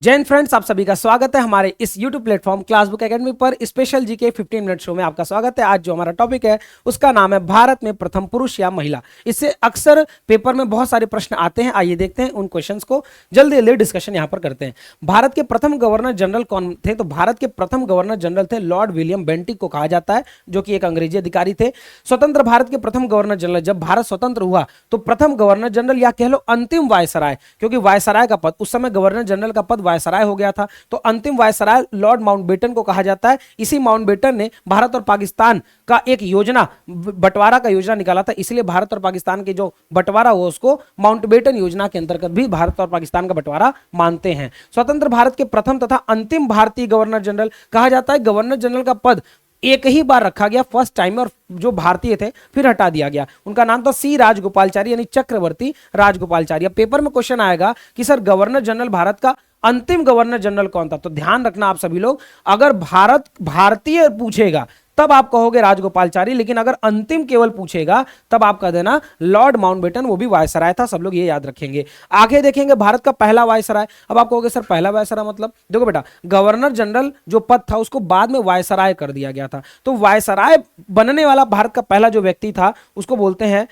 जय हिंद फ्रेंड्स, आप सभी का स्वागत है हमारे इस YouTube प्लेटफॉर्म क्लासबुक एकेडमी पर स्पेशल जीके 15 मिनट शो में आपका स्वागत है। आज जो हमारा टॉपिक है उसका नाम है भारत में प्रथम पुरुष या महिला। इससे अक्सर पेपर में बहुत सारे प्रश्न आते हैं। आइए देखते हैं उन क्वेश्चंस को, जल्दी जल्दी डिस्कशन यहां पर करते हैं। भारत के प्रथम गवर्नर जनरल कौन थे? तो भारत के प्रथम गवर्नर जनरल थे लॉर्ड विलियम बेंटिक को कहा जाता है, जो कि एक अंग्रेजी अधिकारी थे। स्वतंत्र भारत के प्रथम गवर्नर जनरल, जब भारत स्वतंत्र हुआ तो प्रथम गवर्नर जनरल या कह लो अंतिम वायसराय, क्योंकि वायसराय का पद उस समय गवर्नर जनरल का पद वायसराय हो गया था, तो अंतिम वायसराय लॉर्ड माउंटबेटन को कहा जाता है। इसी माउंटबेटन ने भारत और पाकिस्तान का एक योजना, बंटवारा का योजना निकाला था, इसलिए भारत और पाकिस्तान के जो बंटवारा हुआ उसको माउंटबेटन योजना के अंतर्गत भी भारत और पाकिस्तान का बंटवारा मानते हैं। स्वतंत्र भारत के प्रथम तथा अंतिम भारतीय गवर्नर जनरल कहा जाता है। गवर्नर जनरल का पद एक ही बार रखा गया फर्स्ट टाइम, और जो भारतीय थे फिर हटा दिया गया। उनका नाम था सी राजगोपालचारी, यानी चक्रवर्ती राजगोपालचारी। अब पेपर में क्वेश्चन आएगा कि सर गवर्नर जनरल भारत का अंतिम गवर्नर जनरल कौन था? तो ध्यान रखना आप सभी लोग, अगर भारतीय पूछेगा तब आप कहोगे राजगोपालचारी, लेकिन अगर अंतिम केवल पूछेगा तब आप कह देना लॉर्ड माउंटबेटन, वो भी वायसराय था। सब लोग ये याद रखेंगे। आगे देखेंगे भारत का पहला वायसराय। अब आप कहोगे सर पहला वायसराय मतलब, देखो बेटा, गवर्नर जनरल जो पद था उसको बाद में वायसराय कर दिया गया था, तो वायसराय बनने वाला भारत का पहला जो व्यक्ति था उसको बोलते हैं,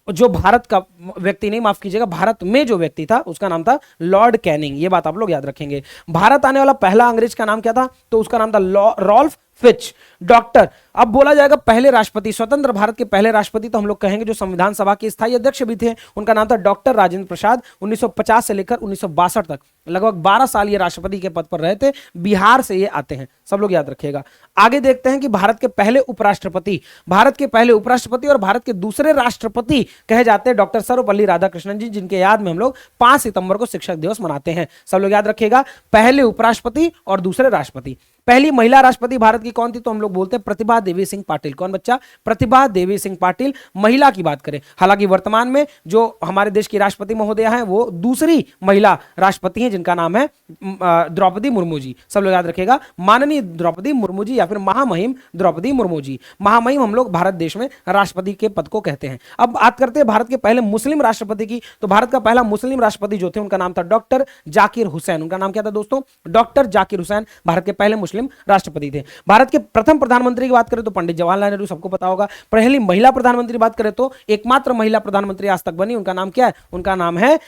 जो भारत का व्यक्ति नहीं, माफ कीजिएगा, भारत में जो व्यक्ति था उसका नाम था लॉर्ड कैनिंग। ये बात आप लोग याद रखेंगे। भारत आने वाला पहला अंग्रेज का नाम क्या था? तो उसका नाम था रॉल्फ फिच। डॉक्टर, अब बोला जाएगा पहले राष्ट्रपति, स्वतंत्र भारत के पहले राष्ट्रपति तो हम लोग कहेंगे जो संविधान सभा के स्थायी अध्यक्ष भी थे, उनका नाम था डॉक्टर राजेंद्र प्रसाद। 1950 से लेकर 1962 तक लगभग 12 साल ये राष्ट्रपति के पद पर रहे थे। बिहार से ये आते हैं, सब लोग याद रखिएगा। आगे देखते हैं कि भारत के पहले उपराष्ट्रपति, भारत के पहले उपराष्ट्रपति और भारत के दूसरे राष्ट्रपति कहे जाते हैं डॉक्टर सर्वपल्ली राधाकृष्णन जी, जिनके याद में हम लोग 5 सितंबर को शिक्षक दिवस मनाते हैं। सब लोग याद रखिएगा, पहले उपराष्ट्रपति और दूसरे राष्ट्रपति। पहली महिला राष्ट्रपति भारत की कौन थी? तो हम लोग बोलते हैं प्रतिभा देवी सिंह पाटिल। कौन बच्चा? प्रतिभा देवी सिंह पाटिल। महिला की बात करें, हालांकि वर्तमान में जो हमारे देश की राष्ट्रपति महोदया हैं वो दूसरी महिला राष्ट्रपति हैं, जिनका नाम है द्रौपदी मुर्मू जी। सब लोग याद रखिएगा, माननीय द्रौपदी मुर्मू जी या फिर महामहिम द्रौपदी मुर्मू जी। महामहिम हम लोग भारत देश में राष्ट्रपति के पद को कहते हैं। अब बात करते हैं भारत के पहले मुस्लिम राष्ट्रपति की। तो भारत का पहला मुस्लिम राष्ट्रपति जो थे उनका नाम था डॉक्टर जाकिर हुसैन। उनका नाम क्या था दोस्तों? डॉक्टर जाकिर हुसैन भारत के पहले मुस्लिम राष्ट्रपति थे। भारत के प्रथम प्रधानमंत्री की बात करें तो पंडित जवाहरलाल नेहरू, सबको पता होगा। पहली महिला प्रधानमंत्री की बात करें तो एकमात्र महिला प्रधानमंत्री आज तक बनी, उनका नाम क्या है? उनका नाम है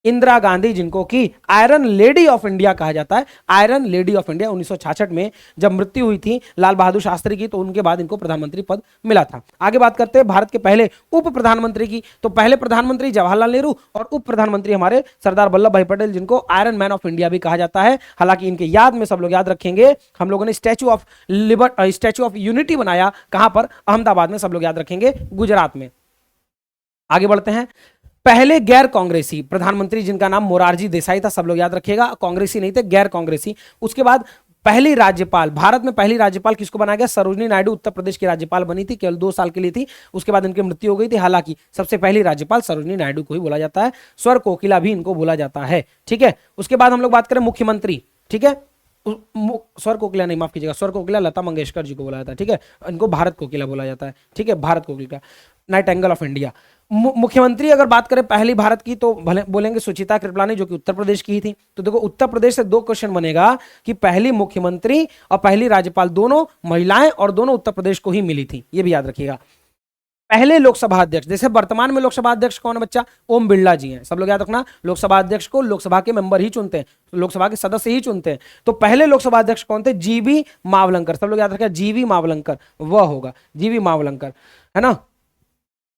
इंदिरा गांधी, जिनको कि आयरन लेडी ऑफ इंडिया कहा जाता है। Iron lady of India. 1966 में जब मृत्यु हुई थी लाल बहादुर शास्त्री की, तो उनके बाद इनको प्रधानमंत्री पद मिला था। आगे बात करते हैं भारत के पहले उप प्रधानमंत्री की। तो पहले प्रधानमंत्री जवाहरलाल नेहरू और उप प्रधानमंत्री हमारे सरदार वल्लभ भाई पटेल, जिनको आयरन मैन ऑफ इंडिया भी कहा जाता है। हालांकि इनके याद में सब लोग याद रखेंगे, हम लोगों ने स्टैच्यू ऑफ यूनिटी बनाया। कहां पर? अहमदाबाद में। सब लोग याद रखेंगे, गुजरात में। आगे बढ़ते हैं। पहले गैर कांग्रेसी प्रधानमंत्री जिनका नाम मोरारजी देसाई था। सब लोग याद रखिएगा, कांग्रेसी नहीं थे, गैर कांग्रेसी। उसके बाद पहली राज्यपाल, भारत में पहली राज्यपाल किसको बनाया गया? सरोजनी नायडू उत्तर प्रदेश की राज्यपाल बनी थी, केवल 2 साल के लिए थी। उसके बाद इनकी मृत्यु हो गई थी। हालांकि सबसे पहली राज्यपाल सरोजनी नायडू को ही बोला जाता है। स्वर कोकिला भी इनको बोला जाता है, ठीक है। उसके बाद हम लोग बात करें मुख्यमंत्री, ठीक है। स्वर कोकिला नहीं, माफ कीजिएगा, स्वर कोकिला लता मंगेशकर जी को बोला जाता है, ठीक है। इनको भारत कोकिला बोला जाता है, ठीक है, भारत कोकिला, नाइटिंगेल ऑफ इंडिया। मुख्यमंत्री अगर बात करें पहली भारत की तो भले बोलेंगे सुचिता कृपलानी, जो कि उत्तर प्रदेश की ही थी। तो देखो उत्तर प्रदेश से 2 क्वेश्चन बनेगा कि पहली मुख्यमंत्री और पहली राज्यपाल दोनों महिलाएं और दोनों उत्तर प्रदेश को ही मिली थी, ये भी याद रखिएगा। पहले लोकसभा अध्यक्ष, जैसे वर्तमान में लोकसभा अध्यक्ष कौन है बच्चा? ओम बिरला जी हैं। सब लोग याद रखना, लोकसभा अध्यक्ष को लोकसभा के मेंबर ही चुनते हैं, लोकसभा के सदस्य ही चुनते हैं। तो पहले लोकसभा अध्यक्ष कौन थे? जीवी मावलंकर। सब लोग याद रखें, जीवी मावलंकर, वह होगा जीवी मावलंकर, है ना।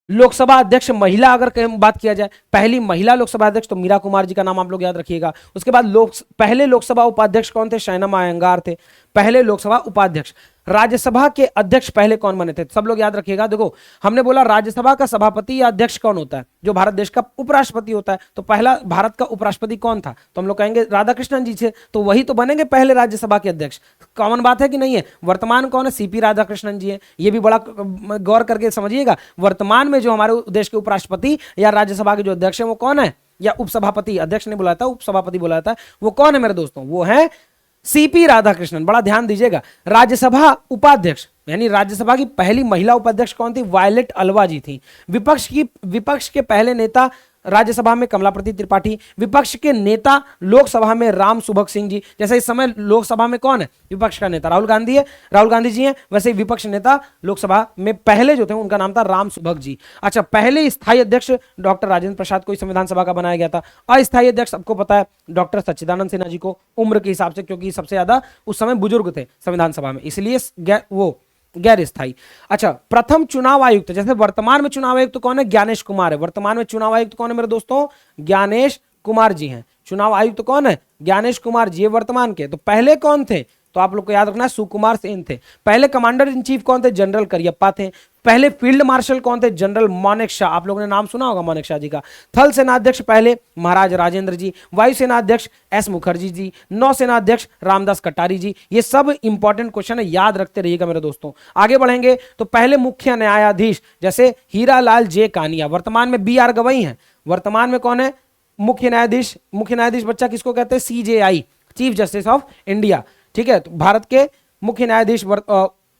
लोकसभा अध्यक्ष महिला अगर बात किया जाए, पहली महिला लोकसभा अध्यक्ष तो मीरा कुमार जी का नाम आप लोग याद रखिएगा। उसके बाद पहले लोकसभा उपाध्यक्ष कौन थे? शैनम अयंगार थे, पहले लोकसभा उपाध्यक्ष। राज्यसभा के अध्यक्ष पहले कौन बने थे? सब लोग याद रखिएगा। देखो हमने बोला राज्यसभा का सभापति या अध्यक्ष कौन होता है? जो भारत देश का उपराष्ट्रपति होता है। तो पहला भारत का उपराष्ट्रपति कौन था? तो हम लोग कहेंगे राधाकृष्णन जी थे, तो वही तो बनेंगे पहले राज्यसभा के अध्यक्ष। कॉमन बात है कि नहीं है? वर्तमान कौन है? सीपी राधाकृष्णन जी है। ये भी बड़ा गौर करके समझिएगा, वर्तमान में जो हमारे देश के उपराष्ट्रपति या राज्यसभा के जो अध्यक्ष है वो कौन है? या उपसभापति, अध्यक्ष ने बुलाया था, उपसभापति बुलाया था, वो कौन है मेरे दोस्तों? वो है सीपी राधाकृष्णन। बड़ा ध्यान दीजिएगा। राज्यसभा उपाध्यक्ष यानी राज्यसभा की पहली महिला उपाध्यक्ष कौन थी? वायलेट अलवा जी थी। विपक्ष के पहले नेता राज्यसभा में कमलापति त्रिपाठी, विपक्ष के नेता लोकसभा में राम सुभग सिंह जी। जैसे इस समय लोकसभा में कौन है विपक्ष का नेता, राहुल गांधी है, राहुल गांधी जी हैं, वैसे ही विपक्ष नेता लोकसभा में पहले जो थे उनका नाम था राम सुभग जी। अच्छा, पहले स्थायी अध्यक्ष डॉक्टर राजेंद्र प्रसाद को संविधान सभा का बनाया गया था। अस्थायी अध्यक्ष आपको पता है डॉक्टर सच्चिदानंद सिन्हा जी को, उम्र के हिसाब से, क्योंकि सबसे ज्यादा उस समय बुजुर्ग थे संविधान सभा में, इसलिए वो गैर स्थायी। अच्छा, प्रथम चुनाव आयुक्त, जैसे वर्तमान में चुनाव आयुक्त कौन है, ज्ञानेश कुमार है। वर्तमान में चुनाव आयुक्त कौन है मेरे दोस्तों, ज्ञानेश कुमार जी हैं। चुनाव आयुक्त कौन है, ज्ञानेश कुमार जी, वर्तमान के। तो पहले कौन थे, तो आप लोग को याद रखना है सुकुमार सेन थे। पहले कमांडर इन चीफ कौन थे, जनरल करियप्पा थे। पहले फील्ड मार्शल कौन थे, जनरल मानेक शाह, आप लोगों ने नाम सुना होगा मानेक शाह जी का। थल सेनाध्यक्ष पहले महाराज राजेंद्र जी, वायु सेनाध्यक्ष एस मुखर्जी जी, नौ सेनाध्यक्ष रामदास कटारी जी। ये सब इंपॉर्टेंट क्वेश्चन है, याद रखते रहिएगा मेरे दोस्तों। आगे बढ़ेंगे तो पहले मुख्य न्यायाधीश जैसे हीरालाल जे कानिया, वर्तमान में बी आर गवई हैं। वर्तमान में कौन है मुख्य न्यायाधीश, मुख्य न्यायाधीश बच्चा किसको कहते हैं, CJI, chief justice of India. ठीक है, तो भारत के मुख्य न्यायाधीश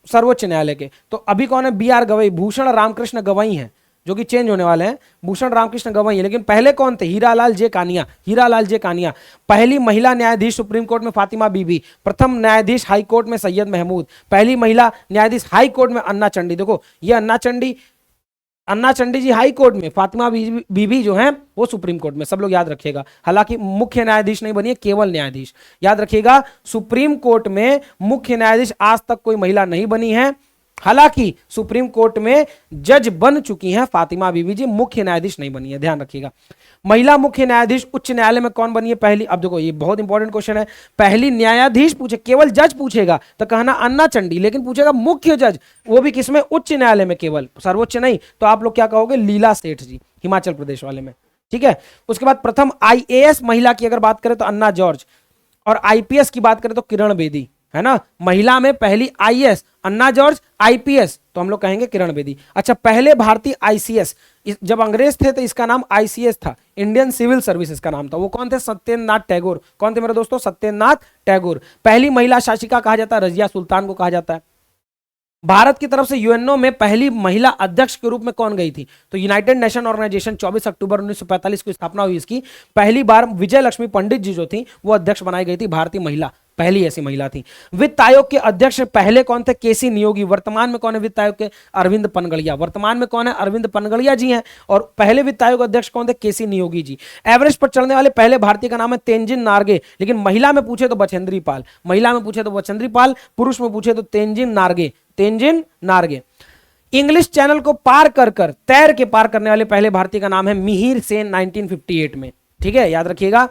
सर्वोच्च न्यायालय के। तो अभी कौन है, बी आर गवई, भूषण रामकृष्ण गवई हैं, जो कि चेंज होने वाले हैं, भूषण रामकृष्ण गवई है। लेकिन पहले कौन थे, हीरालाल जे कानिया, हीरालाल जे कानिया। पहली महिला न्यायाधीश सुप्रीम कोर्ट में फातिमा बीबी, प्रथम न्यायाधीश हाई कोर्ट में सैयद महमूद, पहली महिला न्यायाधीश हाई कोर्ट में अन्ना चंडी। देखो ये अन्ना चंडी जी हाई कोर्ट में, फातिमा बीबी जो हैं वो सुप्रीम कोर्ट में, सब लोग याद रखिएगा। हालांकि मुख्य न्यायाधीश नहीं बनी है, केवल न्यायाधीश, याद रखिएगा। सुप्रीम कोर्ट में मुख्य न्यायाधीश आज तक कोई महिला नहीं बनी है। हालांकि सुप्रीम कोर्ट में जज बन चुकी हैं फातिमा बीबी जी, मुख्य न्यायाधीश नहीं बनी है, ध्यान रखिएगा। महिला मुख्य न्यायाधीश उच्च न्यायालय में कौन बनी है पहली, अब देखो ये बहुत इंपॉर्टेंट क्वेश्चन है। पहली न्यायाधीश पूछे, केवल जज पूछेगा तो कहना अन्ना चंडी, लेकिन पूछेगा मुख्य जज, वो भी किसमें, उच्च न्यायालय में, केवल सर्वोच्च नहीं, तो आप लोग क्या कहोगे, लीला सेठ जी, हिमाचल प्रदेश वाले में। ठीक है, उसके बाद प्रथम IAS महिला की अगर बात करें तो अन्ना जॉर्ज, और IPS की बात करें तो किरण बेदी, है ना। महिला में पहली IAS अन्ना जॉर्ज, IPS तो हम लोग कहेंगे किरण बेदी। अच्छा, पहले भारतीय ICS, जब अंग्रेज थे तो इसका नाम ICS था, इंडियन सिविल सर्विसेज का नाम था। वो कौन थे, सत्येंद्रनाथ टैगोर। कौन थे मेरे दोस्तों, सत्येंद्रनाथ टैगोर। पहली महिला शासिका कहा जाता है, रजिया सुल्तान को कहा जाता है। भारत की तरफ से यूएनओ में पहली महिला अध्यक्ष के रूप में कौन गई थी, तो यूनाइटेड नेशन ऑर्गेनाइजेशन 24 अक्टूबर 1945 को स्थापना हुई इसकी। पहली बार विजय लक्ष्मी पंडित जी जो थी वो अध्यक्ष बनाई गई थी, भारतीय महिला, पहली ऐसी महिला थी। वित्त आयोग के अध्यक्ष पहले कौन थे, केसी नियोगी। वर्तमान में कौन है वित्त आयोग के, अरविंद पनगड़िया। वर्तमान में कौन है, अरविंद पनगड़िया जी हैं। और पहले वित्त आयोग अध्यक्ष कौन थे, केसी नियोगी जी। एवरेस्ट पर चढ़ने वाले पहले भारतीय का नाम है तेंजिन नार्गे, लेकिन महिला में पूछे तो बछेंद्री पाल, महिला में पूछे तो बछेंद्री पाल, पुरुष में पूछे तो तेंजिन नार्गे, तेंजिन नार्गे। इंग्लिश चैनल को पार कर तैर के पार करने वाले पहले भारतीय का नाम है मिहिर सेन, 1958 में। ठीक है, याद रखिएगा।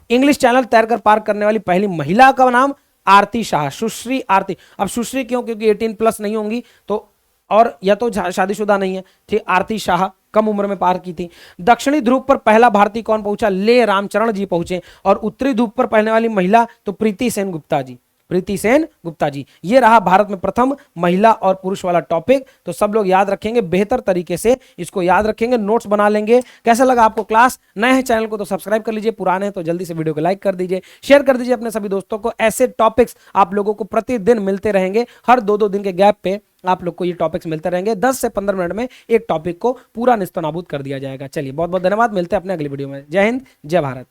इंग्लिश चैनल तैरकर पार करने वाली पहली महिला का नाम आरती शाह, सुश्री आरती। अब सुश्री क्यों, क्योंकि 18+ नहीं होंगी तो, और या तो शादीशुदा नहीं है, ठीक। आरती शाह कम उम्र में पार की थी। दक्षिणी ध्रुव पर पहला भारतीय कौन पहुंचा, ले रामचरण जी पहुंचे। और उत्तरी ध्रुव पर पहने वाली महिला तो प्रीति सेन गुप्ता जी, प्रीति सेन गुप्ता जी। ये रहा भारत में प्रथम महिला और पुरुष वाला टॉपिक। तो सब लोग याद रखेंगे, बेहतर तरीके से इसको याद रखेंगे, नोट्स बना लेंगे। कैसा लगा आपको क्लास, नए हैं चैनल को तो सब्सक्राइब कर लीजिए, पुराने हैं तो जल्दी से वीडियो को लाइक कर दीजिए, शेयर कर दीजिए अपने सभी दोस्तों को। ऐसे टॉपिक्स आप लोगों को प्रतिदिन मिलते रहेंगे, हर 2-2 दिन के गैप पे आप लोग को ये टॉपिक्स मिलते रहेंगे। 10 से 15 मिनट में एक टॉपिक को पूरा निस्तनाबूद कर दिया जाएगा। चलिए बहुत बहुत धन्यवाद, मिलते हैं अपने अगली वीडियो में। जय हिंद, जय भारत।